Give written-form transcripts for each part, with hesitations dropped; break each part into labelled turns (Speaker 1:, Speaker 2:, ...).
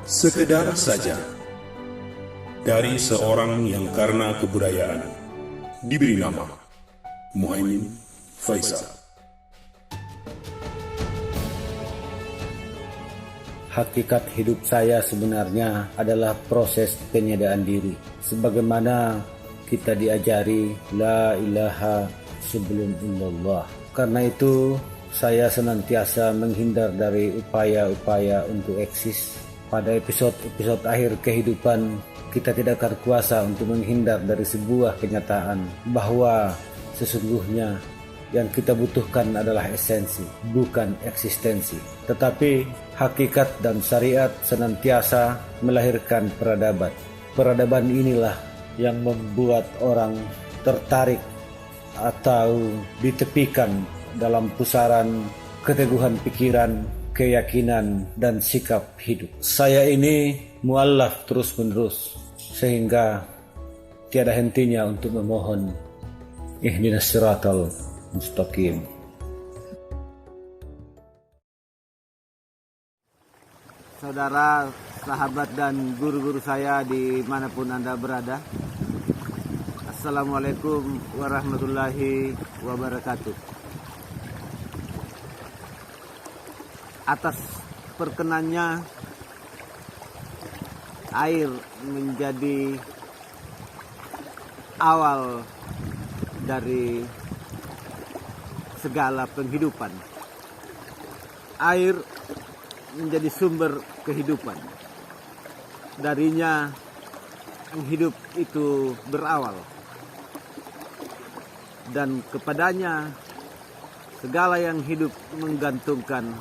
Speaker 1: Sekedar saja dari seorang yang karena kebudayaan diberi nama Muhaimin Faisal.
Speaker 2: Hakikat hidup saya sebenarnya adalah proses penyadaan diri. Sebagaimana kita diajari la ilaha sebelum illallah. Karena itu saya senantiasa menghindar dari upaya-upaya untuk eksis. Pada episode akhir kehidupan, kita tidak akan kuasa untuk menghindar dari sebuah kenyataan bahwa sesungguhnya yang kita butuhkan adalah esensi, bukan eksistensi. Tetapi hakikat dan syariat senantiasa melahirkan peradaban. Peradaban inilah yang membuat orang tertarik atau ditepikan dalam pusaran keteguhan pikiran, keyakinan, dan sikap hidup. Saya ini muallaf terus-menerus, sehingga tiada hentinya untuk memohon ihdinas siratal mustaqim. Saudara, sahabat, dan guru-guru saya dimanapun Anda berada, Assalamualaikum warahmatullahi wabarakatuh. Atas perkenannya, air menjadi awal dari segala penghidupan. Air menjadi sumber kehidupan. Darinya hidup itu berawal. Dan kepadanya segala yang hidup menggantungkan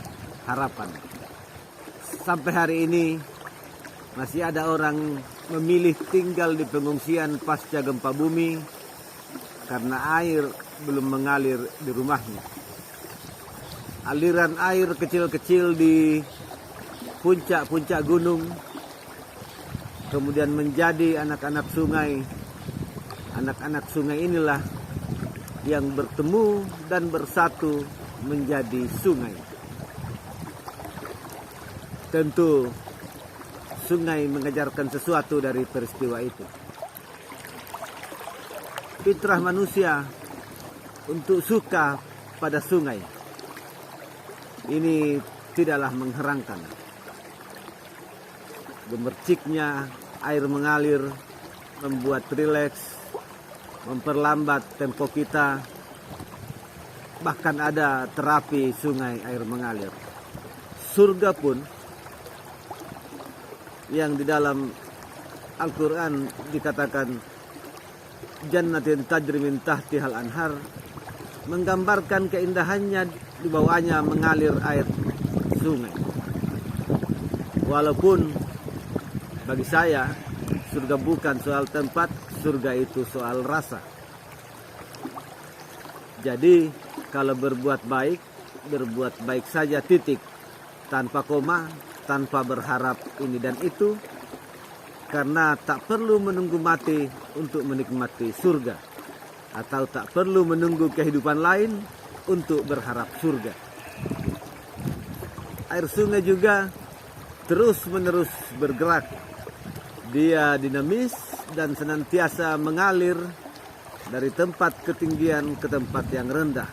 Speaker 2: harapan. Sampai hari ini masih ada orang memilih tinggal di pengungsian pasca gempa bumi karena air belum mengalir di rumahnya. Aliran air kecil-kecil di puncak-puncak gunung kemudian menjadi anak-anak sungai. Anak-anak sungai inilah yang bertemu dan bersatu menjadi sungai. Tentu sungai mengajarkan sesuatu dari peristiwa itu. Fitrah manusia untuk suka pada sungai ini tidaklah mengherankan. Gemerciknya air mengalir membuat rileks, memperlambat tempo kita. Bahkan ada terapi sungai air mengalir. Surga pun yang di dalam Al-Quran dikatakan jannatin tajri min tahtihal anhar, menggambarkan keindahannya di bawahnya mengalir air sungai. Walaupun bagi saya surga bukan soal tempat, surga itu soal rasa. Jadi kalau berbuat baik saja titik, tanpa koma, tanpa berharap ini dan itu, karena tak perlu menunggu mati untuk menikmati surga, atau tak perlu menunggu kehidupan lain untuk berharap surga. Air sungai juga terus-menerus bergerak. Dia dinamis dan senantiasa mengalir dari tempat ketinggian ke tempat yang rendah,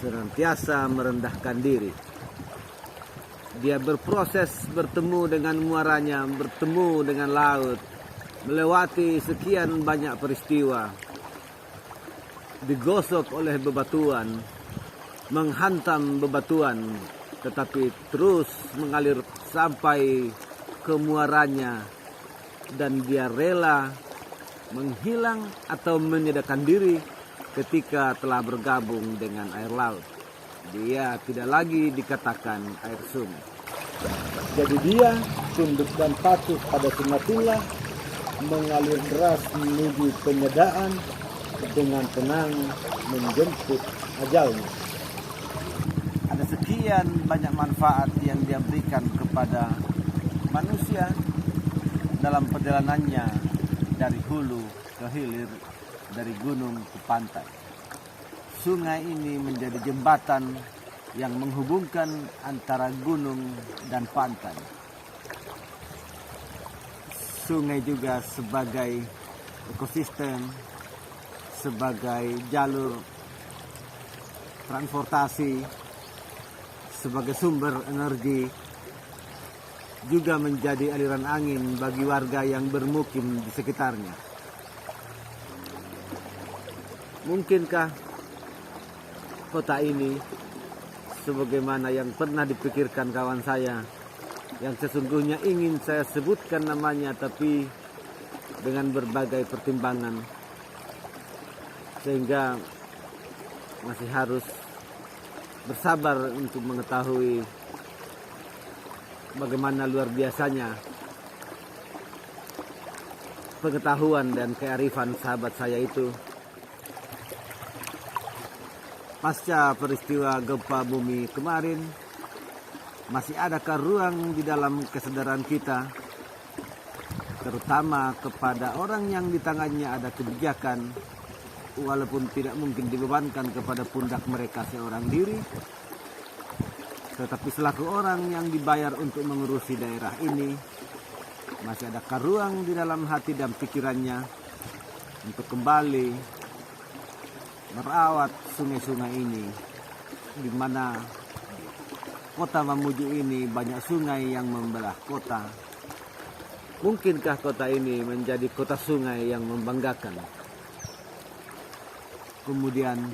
Speaker 2: senantiasa merendahkan diri. Dia berproses bertemu dengan muaranya, bertemu dengan laut, melewati sekian banyak peristiwa, digosok oleh bebatuan, menghantam bebatuan, tetapi terus mengalir sampai ke muaranya, dan dia rela menghilang atau menyedarkan diri ketika telah bergabung dengan air laut. Dia tidak lagi dikatakan air sungai. Jadi dia tunduk dan patuh pada sunnatullah, mengalir deras menuju penyedaan, dengan tenang menjemput ajalnya. Ada sekian banyak manfaat yang dia berikan kepada manusia dalam perjalanannya dari hulu ke hilir, dari gunung ke pantai. Sungai ini menjadi jembatan yang menghubungkan antara gunung dan pantai. sungai juga sebagai ekosistem, sebagai jalur transportasi, sebagai sumber energi, juga menjadi aliran angin bagi warga yang bermukim di sekitarnya. Mungkinkah kota ini sebagaimana yang pernah dipikirkan kawan saya, yang sesungguhnya ingin saya sebutkan namanya tapi dengan berbagai pertimbangan, sehingga masih harus bersabar untuk mengetahui bagaimana luar biasanya pengetahuan dan kearifan sahabat saya itu. Pasca peristiwa gempa bumi kemarin, masih adakah ruang di dalam kesadaran kita, terutama kepada orang yang di tangannya ada kebijakan, walaupun tidak mungkin dibebankan kepada pundak mereka seorang diri, tetapi selaku orang yang dibayar untuk mengurusi daerah ini, masih adakah ruang di dalam hati dan pikirannya untuk kembali merawat sungai-sungai ini, di mana kota Mamuju ini banyak sungai yang membelah kota. Mungkinkah kota ini menjadi kota sungai yang membanggakan? Kemudian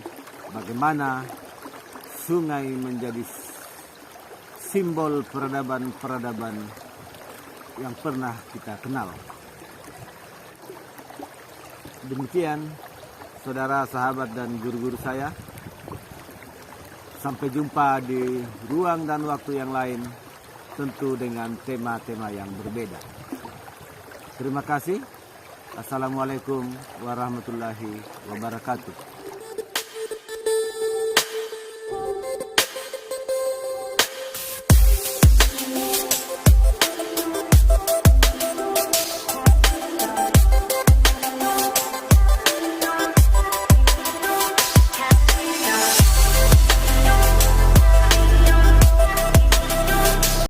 Speaker 2: bagaimana sungai menjadi simbol peradaban-peradaban yang pernah kita kenal. Demikian saudara, sahabat, dan guru-guru saya. Sampai jumpa di ruang dan waktu yang lain, tentu dengan tema-tema yang berbeda. Terima kasih. Assalamualaikum warahmatullahi wabarakatuh.